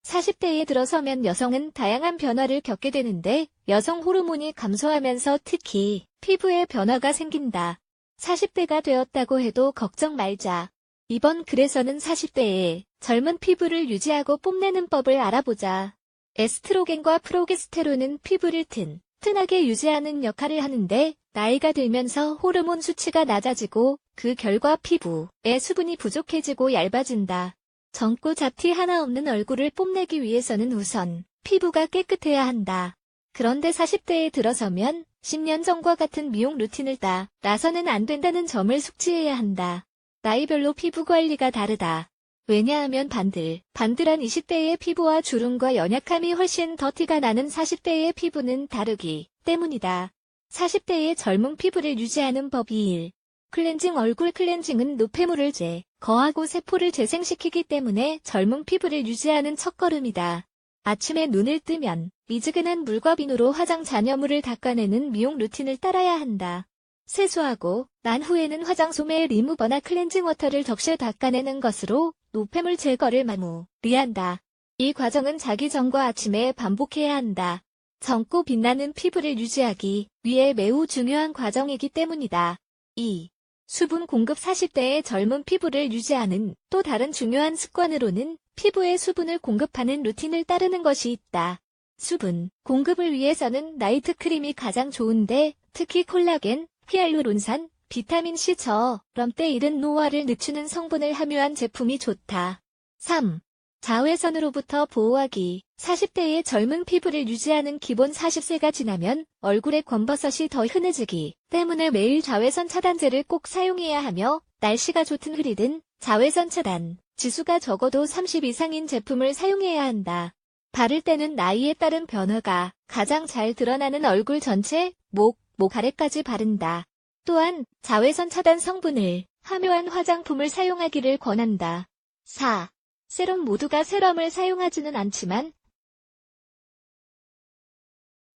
40대에 들어서면 여성은 다양한 변화를 겪게 되는데 여성 호르몬이 감소하면서 특히 피부에 변화가 생긴다. 40대가 되었다고 해도 걱정 말자. 이번 글에서는 40대에 젊은 피부를 유지하고 뽐내는 법을 알아보자. 에스트로겐과 프로게스테론은 피부를 튼튼하게 유지하는 역할을 하는데 나이가 들면서 호르몬 수치가 낮아지고 그 결과 피부에 수분이 부족해지고 얇아진다. 젊고 잡티 하나 없는 얼굴을 뽐내기 위해서는 우선 피부가 깨끗해야 한다. 그런데 40대에 들어서면 10년 전과 같은 미용 루틴을 따라서는 안 된다는 점을 숙지해야 한다. 나이별로 피부 관리가 다르다. 왜냐하면 반들한 20대의 피부와 주름과 연약함이 훨씬 더 티가 나는 40대의 피부는 다르기 때문이다. 40대의 젊은 피부를 유지하는 법 2. 클렌징. 얼굴 클렌징은 노폐물을 제거하고 세포를 재생시키기 때문에 젊은 피부를 유지하는 첫걸음이다. 아침에 눈을 뜨면 미지근한 물과 비누로 화장 잔여물을 닦아내는 미용 루틴을 따라야 한다. 세수하고 난 후에는 화장솜에 리무버나 클렌징 워터를 적셔 닦아내는 것으로 노폐물 제거를 마무리한다. 이 과정은 자기 전과 아침에 반복해야 한다. 젊고 빛나는 피부를 유지하기 위해 매우 중요한 과정이기 때문이다. 2. 수분 공급. 40대의 젊은 피부를 유지하는 또 다른 중요한 습관으로는 피부에 수분을 공급하는 루틴을 따르는 것이 있다. 수분 공급을 위해서는 나이트 크림이 가장 좋은데 특히 콜라겐, 히알루론산, 비타민C처럼 때 이른 노화를 늦추는 성분을 함유한 제품이 좋다. 3. 자외선으로부터 보호하기. 40대의 젊은 피부를 유지하는 기본. 40세가 지나면 얼굴의 검버섯이 더 흔해지기 때문에 매일 자외선 차단제를 꼭 사용해야 하며 날씨가 좋든 흐리든 자외선 차단 지수가 적어도 30 이상인 제품을 사용해야 한다. 바를 때는 나이에 따른 변화가 가장 잘 드러나는 얼굴 전체, 목 아래까지 바른다. 또한 자외선 차단 성분을 함유한 화장품을 사용하기를 권한다. 4. 세럼. 모두가 세럼을 사용하지는 않지만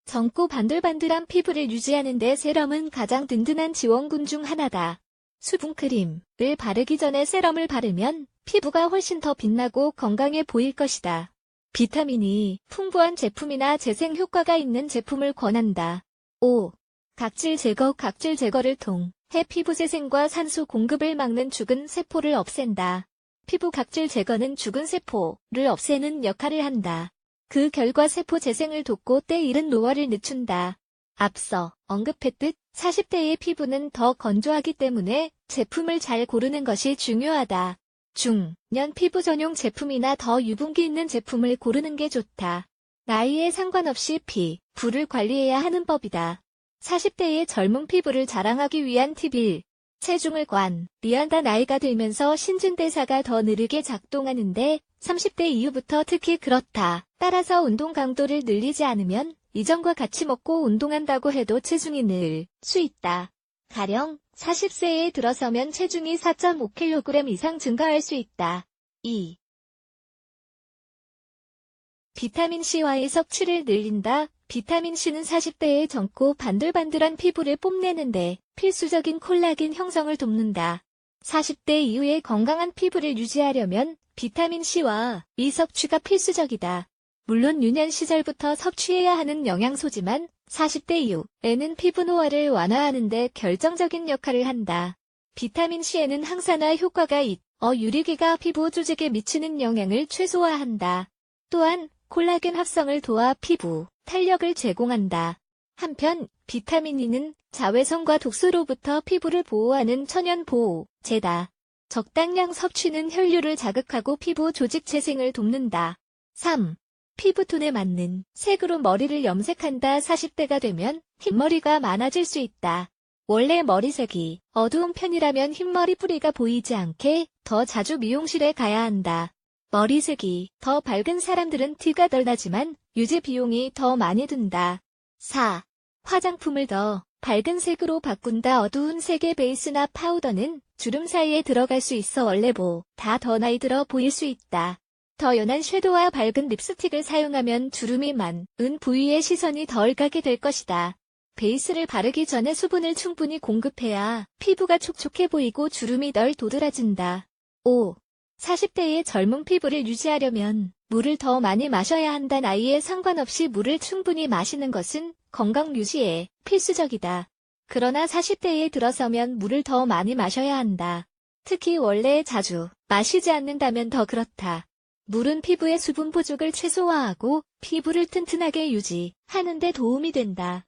젊고 반들반들한 피부를 유지하는 데 세럼은 가장 든든한 지원군 중 하나다. 수분크림을 바르기 전에 세럼을 바르면 피부가 훨씬 더 빛나고 건강해 보일 것이다. 비타민이 풍부한 제품이나 재생 효과가 있는 제품을 권한다. 5. 각질 제거. 각질 제거를 통해 피부 재생과 산소 공급을 막는 죽은 세포를 없앤다. 피부 각질 제거는 죽은 세포를 없애는 역할을 한다. 그 결과 세포 재생을 돕고 때 이른 노화를 늦춘다. 앞서 언급했듯 40대의 피부는 더 건조하기 때문에 제품을 잘 고르는 것이 중요하다. 중년 피부 전용 제품이나 더 유분기 있는 제품을 고르는 게 좋다. 나이에 상관없이 피부를 관리해야 하는 법이다. 40대의 젊은 피부를 자랑하기 위한 팁 1. 체중을 관리한다. 나이가 들면서 신진대사가 더 느리게 작동하는데 30대 이후부터 특히 그렇다. 따라서 운동 강도를 늘리지 않으면 이전과 같이 먹고 운동한다고 해도 체중이 늘 수 있다. 가령 40세에 들어서면 체중이 4.5kg 이상 증가할 수 있다. 2. 비타민C와의 섭취를 늘린다. 비타민C는 40대의 젊고 반들반들한 피부를 뽐내는데 필수적인 콜라겐 형성을 돕는다. 40대 이후에 건강한 피부를 유지하려면 비타민C와 이 섭취가 필수적이다. 물론 유년 시절부터 섭취해야 하는 영양소지만 40대 이후에는 피부 노화를 완화하는 데 결정적인 역할을 한다. 비타민C에는 항산화 효과가 유리기가 피부 조직에 미치는 영향을 최소화한다. 또한 콜라겐 합성을 도와 피부 탄력을 제공한다. 한편 비타민 E는 자외선과 독소로부터 피부를 보호하는 천연 보호제다. 적당량 섭취는 혈류를 자극하고 피부 조직 재생을 돕는다. 3. 피부톤에 맞는 색으로 머리를 염색한다. 40대가 되면 흰머리가 많아질 수 있다. 원래 머리색이 어두운 편이라면 흰머리 뿌리가 보이지 않게 더 자주 미용실에 가야 한다. 머리색이 더 밝은 사람들은 티가 덜 나지만 유지 비용이 더 많이 든다. 4. 화장품을 더 밝은 색으로 바꾼다. 어두운 색의 베이스나 파우더는 주름 사이에 들어갈 수 있어 원래보다 더 나이 들어 보일 수 있다. 더 연한 섀도우와 밝은 립스틱을 사용하면 주름이 많은 부위에 시선이 덜 가게 될 것이다. 베이스를 바르기 전에 수분을 충분히 공급해야 피부가 촉촉해 보이고 주름이 덜 도드라진다. 5. 40대의 젊은 피부를 유지하려면 물을 더 많이 마셔야 한다. 나이에 상관없이 물을 충분히 마시는 것은 건강 유지에 필수적이다. 그러나 40대에 들어서면 물을 더 많이 마셔야 한다. 특히 원래 자주 마시지 않는다면 더 그렇다. 물은 피부의 수분 부족을 최소화하고 피부를 튼튼하게 유지하는 데 도움이 된다.